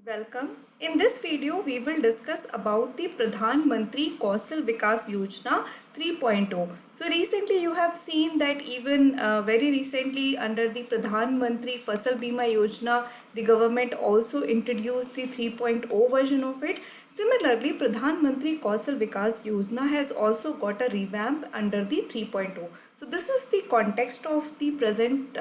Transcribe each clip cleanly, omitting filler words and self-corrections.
Welcome. In this video, we will discuss about the Pradhan Mantri Kaushal Vikas Yojana 3.0. So recently you have seen that even very recently under the Pradhan Mantri Fasal Bima Yojana, the government also introduced the 3.0 version of it. Similarly, Pradhan Mantri Kaushal Vikas Yojana has also got a revamp under the 3.0. So this is the context of the present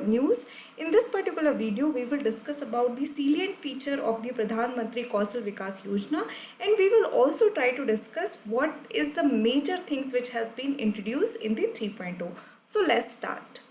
news. In this particular video, we will discuss about the salient feature of the Pradhan Mantri Kaushal Vikas Yojana, and we will also try to discuss what is the major things which has been introduced in the 3.0. So let's start.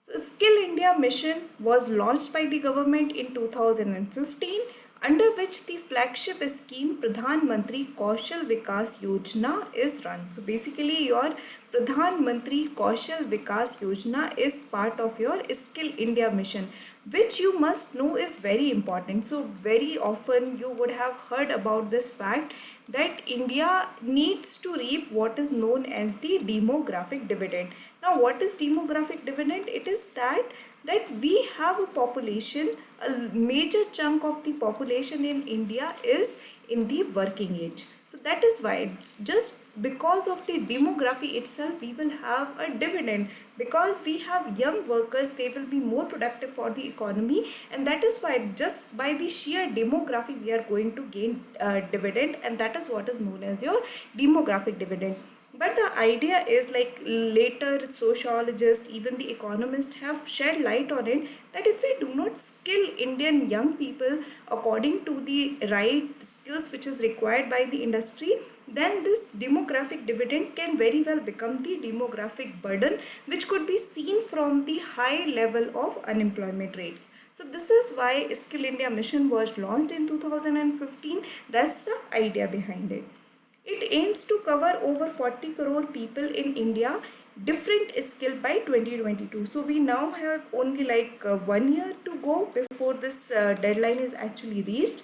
So Skill India mission was launched by the government in 2015, under which the flagship scheme Pradhan Mantri Kaushal Vikas Yojana is run. So basically your Pradhan Mantri Kaushal Vikas Yojana is part of your Skill India mission, which you must know is very important. So very often you would have heard about this fact that India needs to reap what is known as the demographic dividend. Now what is demographic dividend? It is that we have a population, a major chunk of the population in India is in the working age. So that is why just because of the demography itself we will have a dividend, because we have young workers, they will be more productive for the economy, and that is why just by the sheer demography we are going to gain dividend, and that is what is known as your demographic dividend. But the idea is, like, later sociologists, even the economists have shed light on it, that if we do not skill Indian young people according to the right skills which is required by the industry, then this demographic dividend can very well become the demographic burden, which could be seen from the high level of unemployment rates. So this is why Skill India mission was launched in 2015. That's the idea behind it. It aims to cover over 40 crore people in India different skill by 2022. So we now have only like 1 year to go before this deadline is actually reached.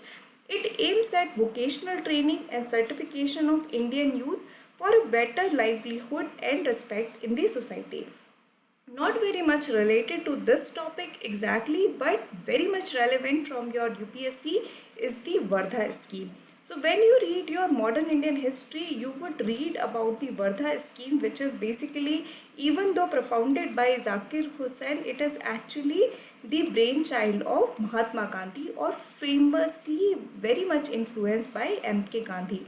It aims at vocational training and certification of Indian youth for a better livelihood and respect in the society. Not very much related to this topic exactly, but very much relevant from your UPSC is the Vardha scheme. So when you read your modern Indian history, you would read about the Vardha scheme, which is basically, even though propounded by Zakir Hussain, it is actually the brainchild of Mahatma Gandhi, or famously very much influenced by M.K. Gandhi.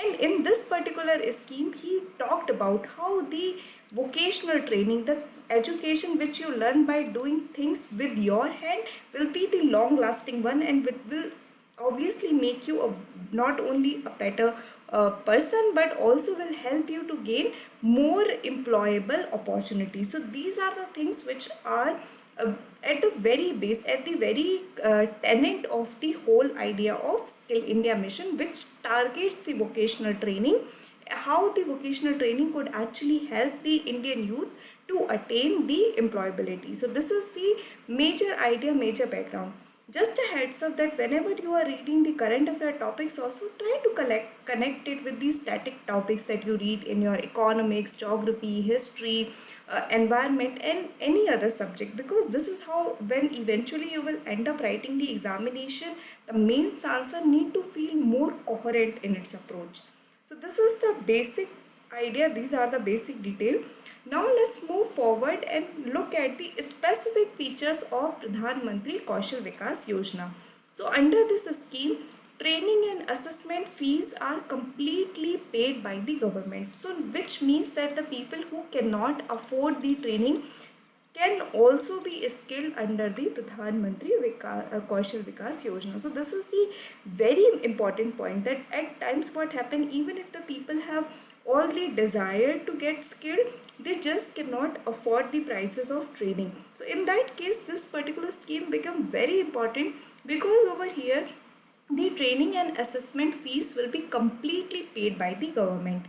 And in this particular scheme, he talked about how the vocational training, the education which you learn by doing things with your hand, will be the long lasting one, and it will obviously make you not only a better person, but also will help you to gain more employable opportunities. So these are the things which are at the very base, at the very tenet of the whole idea of Skill India mission, which targets the vocational training, how the vocational training could actually help the Indian youth to attain the employability. So this is the major idea, major background. Just a heads up that whenever you are reading the current affair topics, also try to connect it with the static topics that you read in your economics, geography, history, environment, and any other subject, because this is how, when eventually you will end up writing the examination, the mains answer need to feel more coherent in its approach. So this is the basic idea, these are the basic detail. Now let's move forward and look at the specific features of Pradhan Mantri Kaushal Vikas Yojana. So under this scheme, training and assessment fees are completely paid by the government. So which means that the people who cannot afford the training can also be skilled under the Pradhan Mantri Kaushal Vikas Yojana. So this is the very important point, that at times what happen, even if the people have all the desire to get skilled, they just cannot afford the prices of training. So in that case, this particular scheme become very important, because over here the training and assessment fees will be completely paid by the government.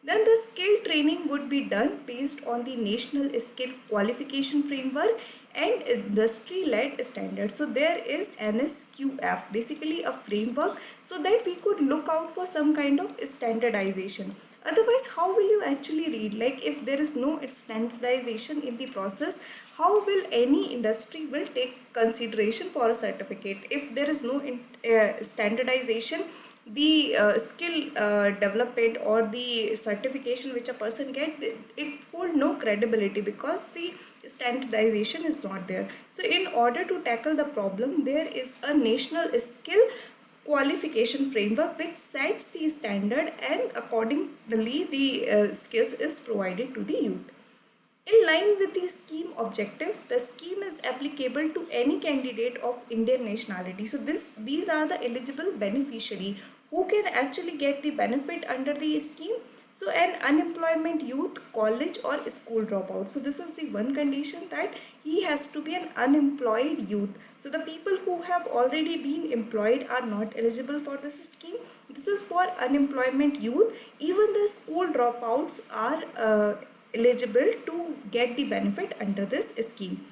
Then the skill training would be done based on the National Skill Qualification Framework and industry-led standards. So there is NSQF, basically a framework, so that we could look out for some kind of standardization. Otherwise, how will you actually read? Like, if there is no standardization in the process, how will any industry will take consideration for a certificate if there is no standardization? The skill development or the certification which a person get, it hold no credibility because the standardization is not there. So in order to tackle the problem, there is a national skill qualification framework which sets the standard, and accordingly the skills is provided to the youth. In line with the scheme objective, the scheme is applicable to any candidate of Indian nationality. So these are the eligible beneficiary who can actually get the benefit under the scheme. So an unemployment youth, college or school dropout. So this is the one condition, that he has to be an unemployed youth. So the people who have already been employed are not eligible for this scheme. This is for unemployment youth. Even the school dropouts are eligible to get the benefit under this scheme,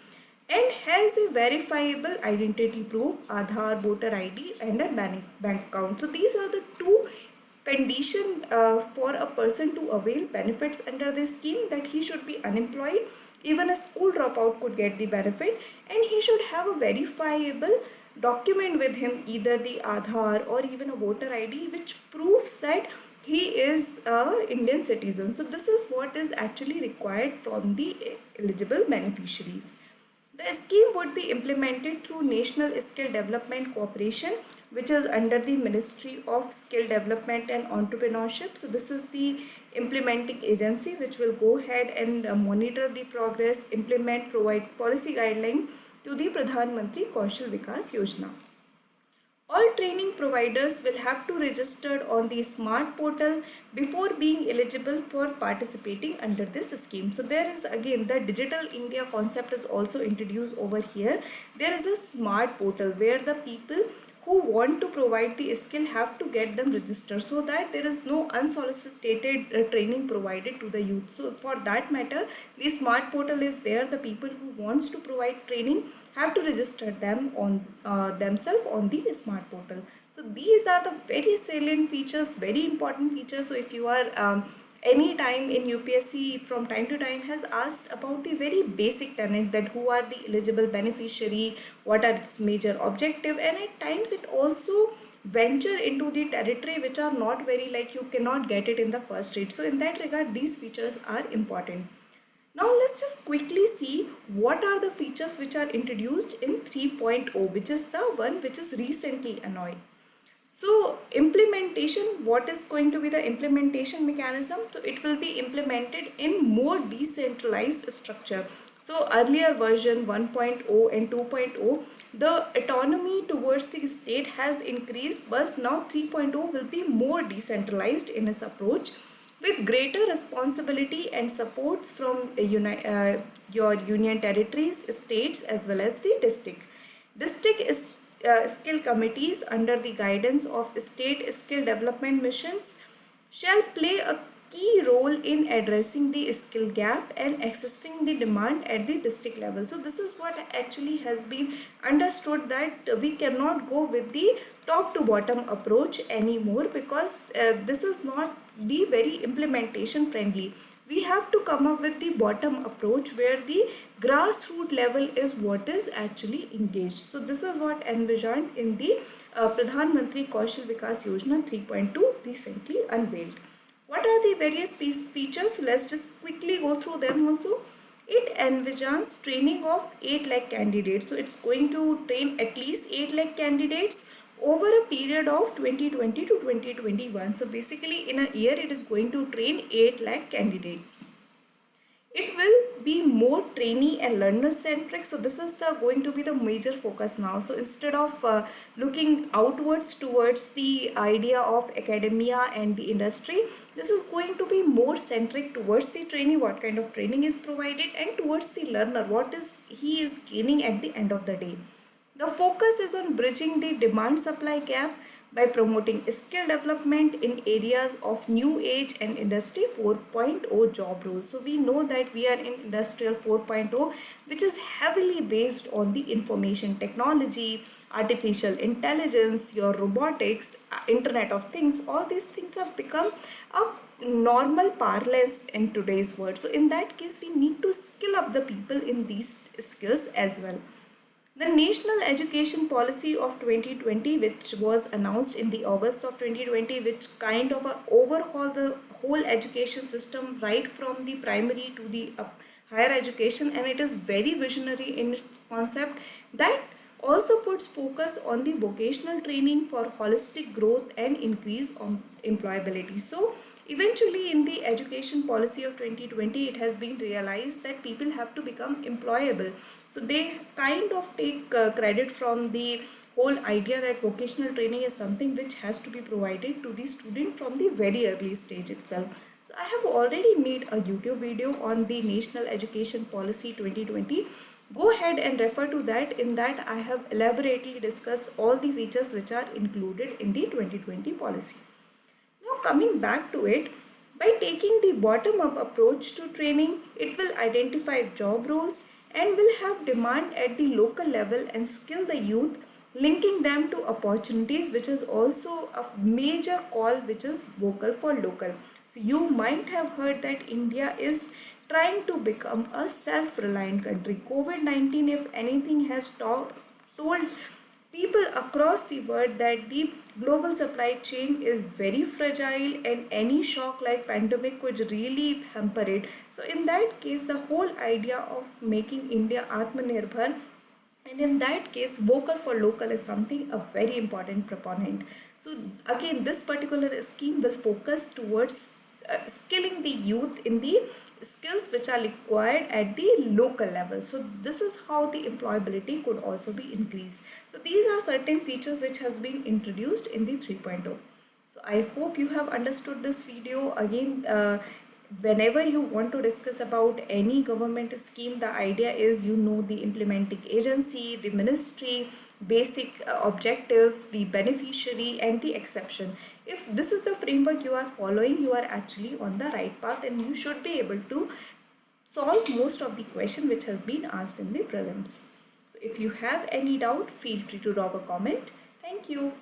and has a verifiable identity proof, Aadhaar, voter ID and a bank account. So these are the two condition for a person to avail benefits under this scheme, that he should be unemployed, even a school dropout could get the benefit, and he should have a verifiable document with him, either the Aadhaar or even a voter ID, which proves that he is a Indian citizen. So this is what is actually required from the eligible beneficiaries. The scheme would be implemented through National Skill Development Corporation, which is under the Ministry of Skill Development and Entrepreneurship. So this is the implementing agency which will go ahead and monitor the progress, implement, provide policy guideline to the Pradhan Mantri Kaushal Vikas Yojana. All training providers will have to register on the smart portal before being eligible for participating under this scheme. So there is again the Digital India concept is also introduced over here. There is a smart portal where the people who want to provide the skill have to get them registered, so that there is no unsolicited training provided to the youth. So for that matter, the smart portal is there. The people who wants to provide training have to register them on themselves on the smart portal. So these are the very salient features, very important features. So if you are any time in UPSC from time to time has asked about the very basic tenet, that who are the eligible beneficiary, what are its major objective, and at times it also venture into the territory which are not very, like you cannot get it in the first read. So in that regard, these features are important. Now let's just quickly see what are the features which are introduced in 3.0, which is the one which is recently annoyed. So implementation, what is going to be the implementation mechanism? So it will be implemented in more decentralized structure. So earlier version 1.0 and 2.0, the autonomy towards the state has increased, but now 3.0 will be more decentralized in its approach, with greater responsibility and supports from your union territories, states as well as the district. District skill committees under the guidance of state skill development missions shall play a key role in addressing the skill gap and accessing the demand at the district level. So this is what actually has been understood, that we cannot go with the top to bottom approach anymore, because this is not the very implementation friendly. We have to come up with the bottom approach where the grassroots level is what is actually engaged. So this is what envisioned in the Pradhan Mantri Kaushal Vikas Yojana 3.2 recently unveiled. What are the various features? So let's just quickly go through them also. It envisions training of 8 lakh candidates. So it's going to train at least 8 lakh candidates over a period of 2020 to 2021. So basically in a year it is going to train 8 lakh candidates. It will be more trainee and learner centric. So this is going to be the major focus now. So instead of looking outwards towards the idea of academia and the industry, this is going to be more centric towards the trainee, what kind of training is provided, and towards the learner, what is he is gaining at the end of the day. The focus is on bridging the demand supply gap by promoting skill development in areas of new age and industry 4.0 job roles. So we know that we are in industrial 4.0, which is heavily based on the information technology, artificial intelligence, your robotics, internet of things. All these things have become a normal parlance in today's world. So in that case, we need to skill up the people in these skills as well. The National Education Policy of 2020, which was announced in the August of 2020, which kind of overhaul the whole education system right from the primary to the higher education, and it is very visionary in its concept. That also puts focus on the vocational training for holistic growth and increase on employability. So eventually in the education policy of 2020, it has been realized that people have to become employable. So they kind of take credit from the whole idea that vocational training is something which has to be provided to the student from the very early stage itself. So I have already made a YouTube video on the National Education Policy 2020. Go ahead and refer to that. In that I have elaborately discussed all the features which are included in the 2020 policy. Now coming back to it, by taking the bottom-up approach to training, it will identify job roles and will have demand at the local level and skill the youth, linking them to opportunities, which is also a major call which is vocal for local. So you might have heard that India is trying to become a self-reliant country. COVID-19, if anything, has told people across the world that the global supply chain is very fragile and any shock like pandemic could really hamper it. So in that case, the whole idea of making India Atmanirbhar, and in that case vocal for local is something a very important proponent. So again, this particular scheme will focus towards skilling the youth in the skills which are required at the local level. So this is how the employability could also be increased. So these are certain features which has been introduced in the 3.0. So I hope you have understood this video. Again, whenever you want to discuss about any government scheme, the idea is you know the implementing agency, the ministry, basic objectives, the beneficiary and the exception. If this is the framework you are following, you are actually on the right path and you should be able to solve most of the question which has been asked in the prelims. So if you have any doubt, feel free to drop a comment. Thank you.